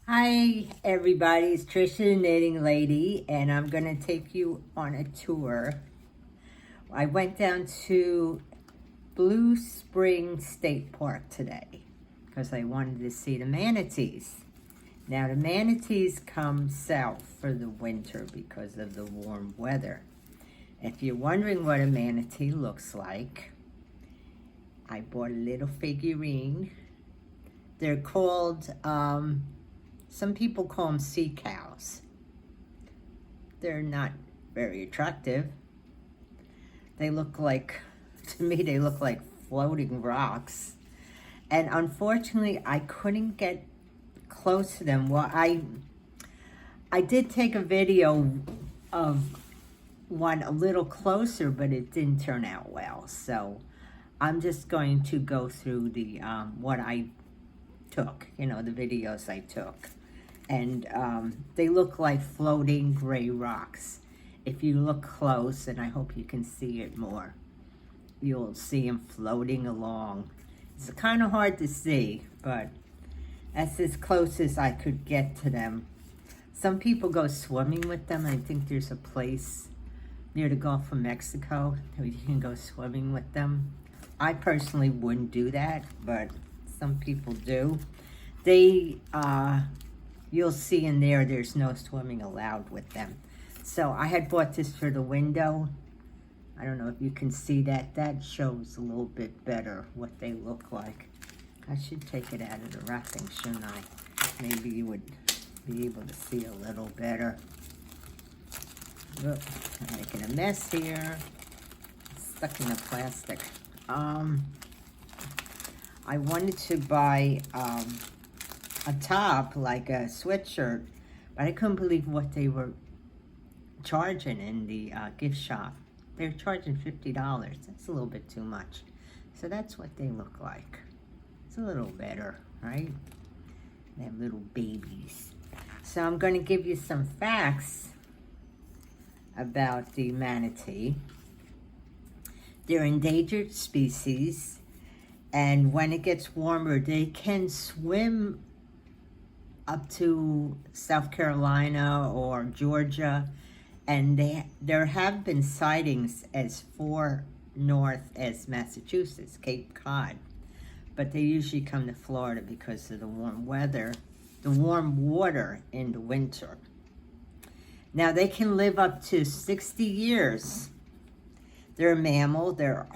Hi everybody, it's Trisha the Knitting Lady, and I'm going to take you on a tour. I went down to Blue Spring State Park today because I wanted to see the manatees. Now the manatees come south for the winter because of the warm weather. If you're wondering what a manatee looks like, I bought a little figurine. They're called, some people call them sea cows. They're not very attractive. They look like, to me, they look like floating rocks. And unfortunately, I couldn't get close to them. Well, I did take a video of one a little closer, but it didn't turn out well. So I'm just going to go through the what I took, the videos I took. And they look like floating gray rocks. If you look close, and I hope you can see it more, you'll see them floating along. It's kind of hard to see, but that's as close as I could get to them. Some people go swimming with them. I think there's a place near the Gulf of Mexico where you can go swimming with them. I personally wouldn't do that, but some people do. They, you'll see in there, there's no swimming allowed with them. So I had bought this for the window. I don't know if you can see that. That shows a little bit better what they look like. I should take it out of the wrapping, shouldn't I? Maybe you would be able to see a little better. Look, I'm making a mess here. Stuck in the plastic. I wanted to buy a top, like a sweatshirt, but I couldn't believe what they were charging in the gift shop. They're charging $50. That's a little bit too much. So that's what they look like. It's a little better, right? They have little babies. So I'm going to give you some facts about the manatee. They're endangered species, and when it gets warmer, they can swim up to South Carolina or Georgia, and there have been sightings as far north as Massachusetts, Cape Cod, but they usually come to Florida because of the warm weather, the warm water in the winter. Now they can live up to 60 years. They're a mammal, they're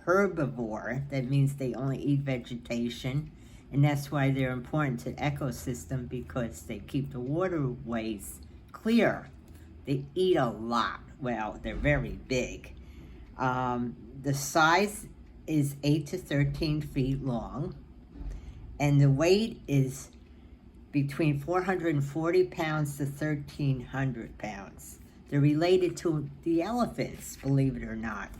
herbivore. That means they only eat vegetation. And that's why they're important to the ecosystem, because they keep the waterways clear. They eat a lot. Well, they're very big. The size is 8 to 13 feet long. And the weight is between 440 pounds to 1,300 pounds. They're related to the elephants, believe it or not.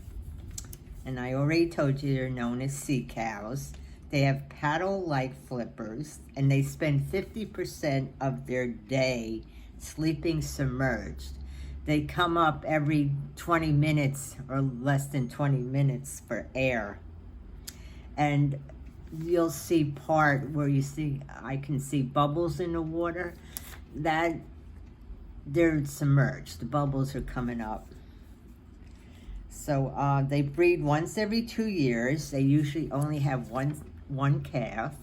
And I already told you they're known as sea cows. They have paddle-like flippers, and they spend 50% of their day sleeping submerged. They come up every 20 minutes or less than 20 minutes for air. And you'll see part where I can see bubbles in the water. That they're submerged. The bubbles are coming up. So they breed once every 2 years. They usually only have one calf.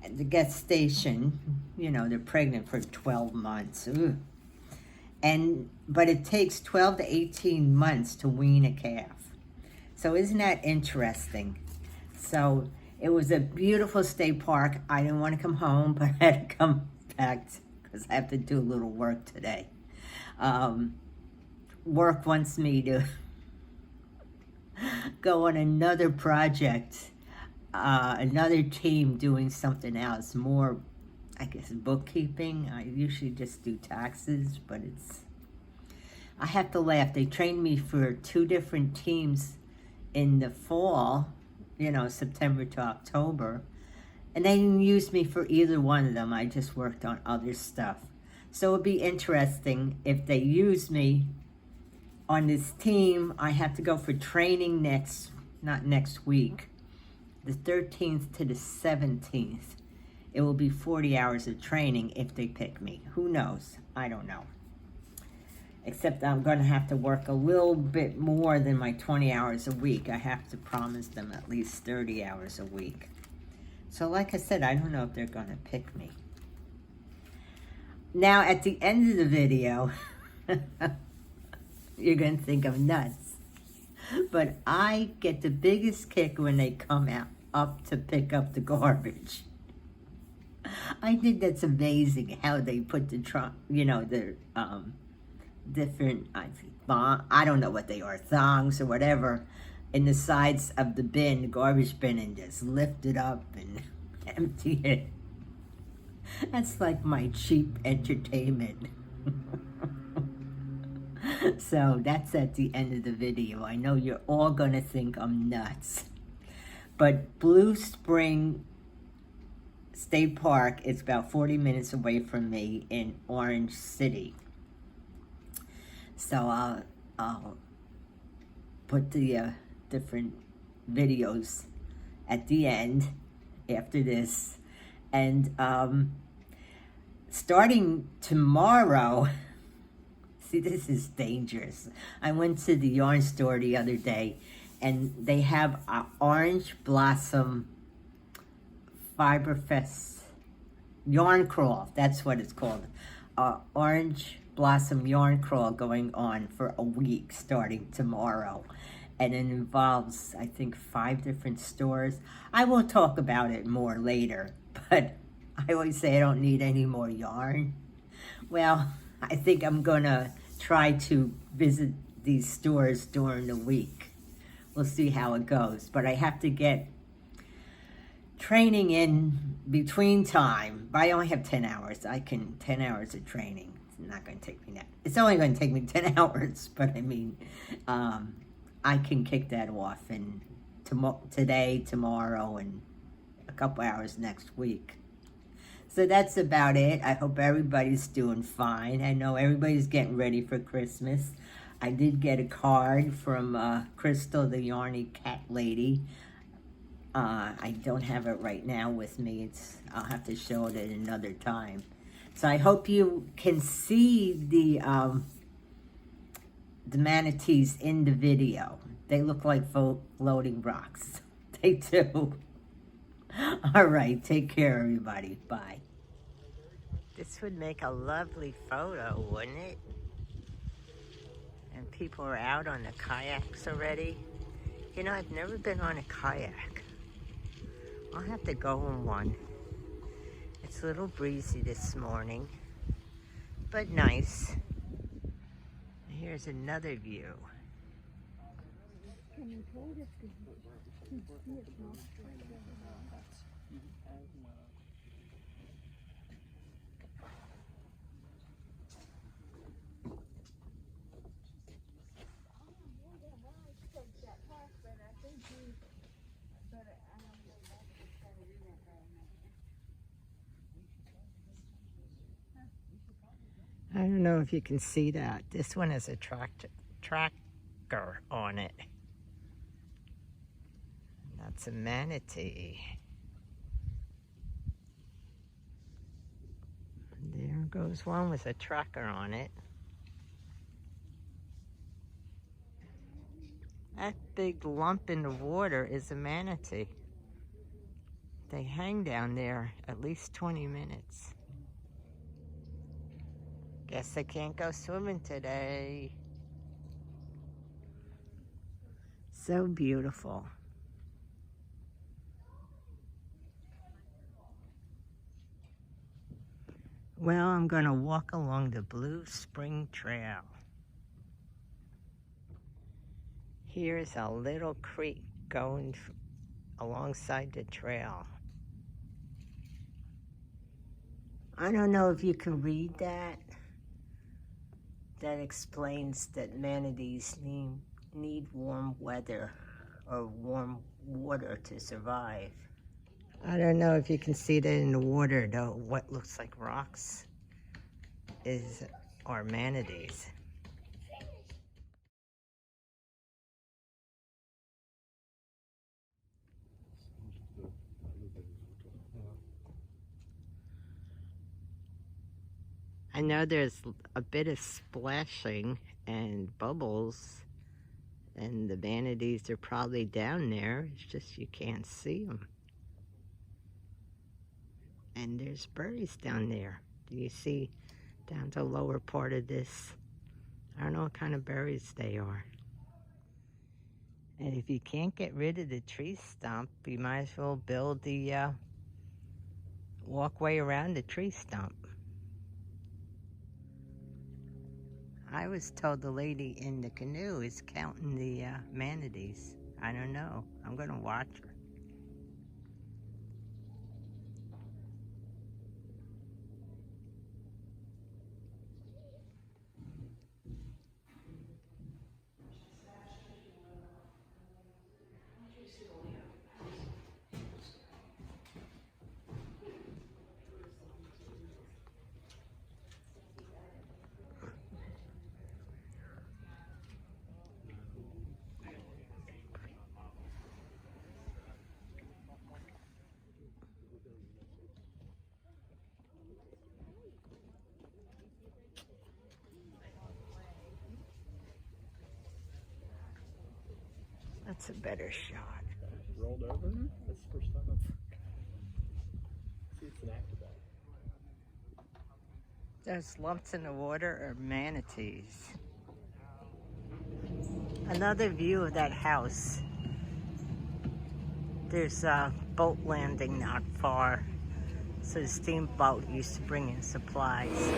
And the gestation, they're pregnant for 12 months. Ooh. But it takes 12 to 18 months to wean a calf. So isn't that interesting? So it was a beautiful state park. I didn't want to come home, but I had to come back because I have to do a little work today. Work wants me to go on another project, another team doing something else, more, I guess, bookkeeping. I usually just do taxes, but I have to laugh. They trained me for 2 different teams in the fall, September to October. And they didn't use me for either one of them. I just worked on other stuff. So it'd be interesting if they use me on this team. I have to go for training not next week, the 13th to the 17th it will be 40 hours of training if they pick me. Who knows? I don't know. Except I'm going to have to work a little bit more than my 20 hours a week. I have to promise them at least 30 hours a week. So like I said, I don't know if they're going to pick me. Now, at the end of the video, you're going to think I'm nuts. But I get the biggest kick when they come out up to pick up the garbage. I think that's amazing how they put the trunk, you know, the different, I don't know what they are, thongs or whatever, in the sides of the bin, the garbage bin, and just lift it up and empty it. That's like my cheap entertainment. So that's at the end of the video. I know you're all gonna think I'm nuts. But Blue Spring State Park is about 40 minutes away from me in Orange City. So I'll put the different videos at the end after this. And starting tomorrow, see, this is dangerous. I went to the yarn store the other day, and they have an Orange Blossom Fiberfest yarn crawl. That's what it's called. Orange Blossom yarn crawl going on for a week starting tomorrow. And it involves, I think, 5 different stores. I will talk about it more later, but I always say I don't need any more yarn. Well, I think I'm gonna try to visit these stores during the week. We'll see how it goes, but I have to get training in between time. But I only have 10 hours. 10 hours of training. It's not gonna take me that. It's only gonna take me 10 hours, but I mean, I can kick that off in today, tomorrow, and a couple hours next week. So that's about it. I hope everybody's doing fine. I know everybody's getting ready for Christmas. I did get a card from Crystal, the Yarny Cat Lady. I don't have it right now with me. I'll have to show it at another time. So I hope you can see the manatees in the video. They look like floating rocks. They do. All right, take care, everybody. Bye. This would make a lovely photo, wouldn't it? And people are out on the kayaks already. You know, I've never been on a kayak. I'll have to go on one. It's a little breezy this morning, but nice. Here's another view. I don't know if you can see that. This one has a tracker on it. That's a manatee. There goes one with a tracker on it. That big lump in the water is a manatee. They hang down there at least 20 minutes. Guess I can't go swimming today. So beautiful. Well, I'm going to walk along the Blue Spring Trail. Here's a little creek going alongside the trail. I don't know if you can read that. That explains that manatees need warm weather or warm water to survive. I don't know if you can see that in the water, though. What looks like rocks are manatees. I know there's a bit of splashing and bubbles, and the manatees are probably down there. It's just you can't see them. And there's berries down there. Do you see down the lower part of this? I don't know what kind of berries they are. And if you can't get rid of the tree stump, you might as well build the walkway around the tree stump. I was told the lady in the canoe is counting the manatees. I don't know. I'm going to watch her. That's a better shot. Rolled over? That's the first time I've... See, it's an active. Those lumps in the water are manatees. Another view of that house. There's a boat landing not far. So the steamboat used to bring in supplies.